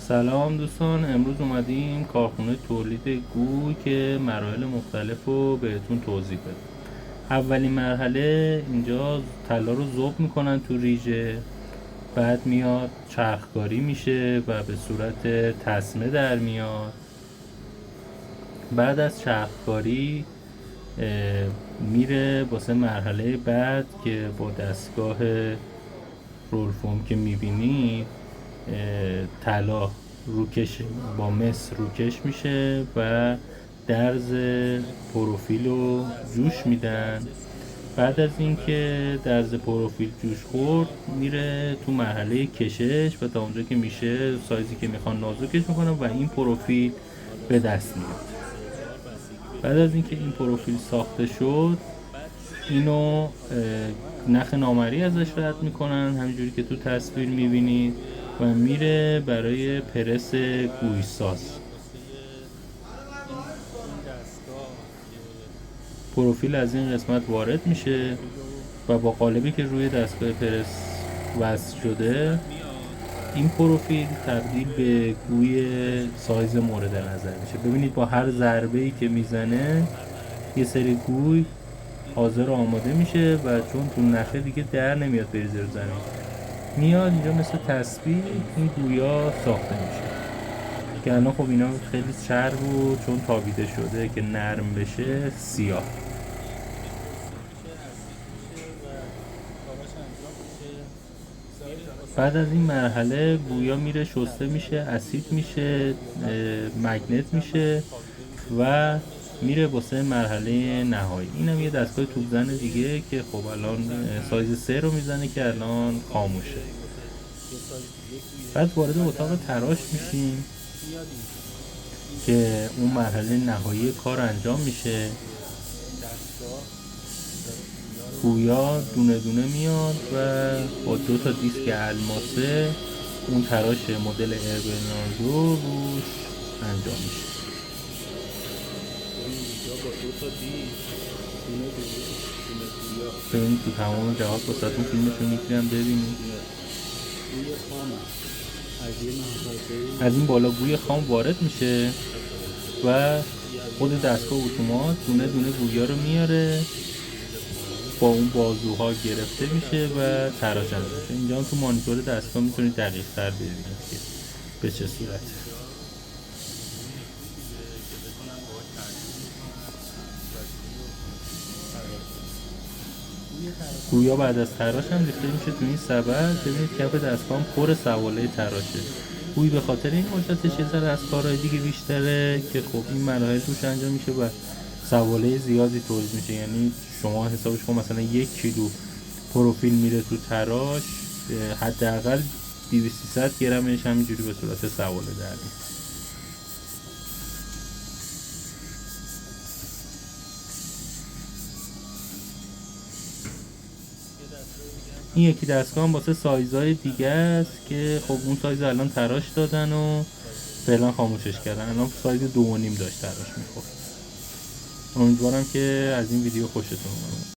سلام دوستان، امروز اومدیم کارخونه تولید گوی که مراحل مختلف رو بهتون توضیح بدم. اولین مرحله اینجا طلا رو ذوب میکنن تو ریژه، بعد میاد چرخکاری میشه و به صورت تسمه در میاد. بعد از چرخکاری میره واسه مرحله بعد که با دستگاه رولفوم که میبینید طلا روکش با مس روکش میشه و درز پروفیل رو جوش میدن. بعد از اینکه درز پروفیل جوش خورد میره تو مرحله کشش و تا اونجا که میشه سایزی که میخوان نازکش میکنن و این پروفیل به دست میاد. بعد از اینکه این پروفیل ساخته شد اینو نخ نامری ازش رد میکنن همینجوری که تو تصویر میبینید و میره برای پرس گویساز. پروفیل از این قسمت وارد میشه و با قالبی که روی دستگاه پرس وصل شده این پروفیل تبدیل به گوی سایز مورد نظر میشه. ببینید با هر ضربه‌ای که میزنه یه سری گوی حاضر آماده میشه و چون تو نخه دیگه در نمیاد بریزه رو زمین، میاد اینجا مثل تسبیح این گویا ساخته میشه که الان خب اینا خیلی چرب و چون تابیده شده که نرم بشه سیاه. بعد از این مرحله گویا میره شسته میشه، اسید میشه، مگنت میشه و میره واسه مرحله نهایی. اینم یه دستگاه توپزن دیگه که خب الان سایز 3 رو میزنه که الان خاموشه. بعد وارد اتاق تراش میشیم که اون مرحله نهایی کار انجام میشه. گویا دونه دونه میاد و با 2 تا دیسک الماسه اون تراش مدل اربرناردو روش انجام میشه. ببینید تو تمام جهات واسهتون فیلمشو میگیرم ببینید. از این بالا گوی خام وارد میشه و خود دستگاه اتومات دونه دونه گویا رو میاره، با اون بازوها گرفته میشه و تراش انجام میشه. اینجا تو مانیتور دستگاه میتونید دقیق تر ببینید که به چه صورته. گویا بعد از تراش هم ریخته میشه تو این سبد. ببینید کف دستگاه هم پر سواله تراشه. گوی به خاطر این مدتش یه ذره از کارهای دیگه بیشتره که خب این مراحل روش انجام میشه و سواله زیادی تولید میشه. یعنی شما حسابش کن مثلا 1 کیلو پروفیل میره تو تراش، حداقل 200-300 گرمش همینجوری به صورت سواله در میاد. این یکی دستگاه هم واسه سایزهای دیگه است که خب اون سایز الان تراش دادن و فعلا خاموشش کردن. الان سایز 2.5 داشت تراش میخورد. امیدوارم که از این ویدیو خوشتون اومد.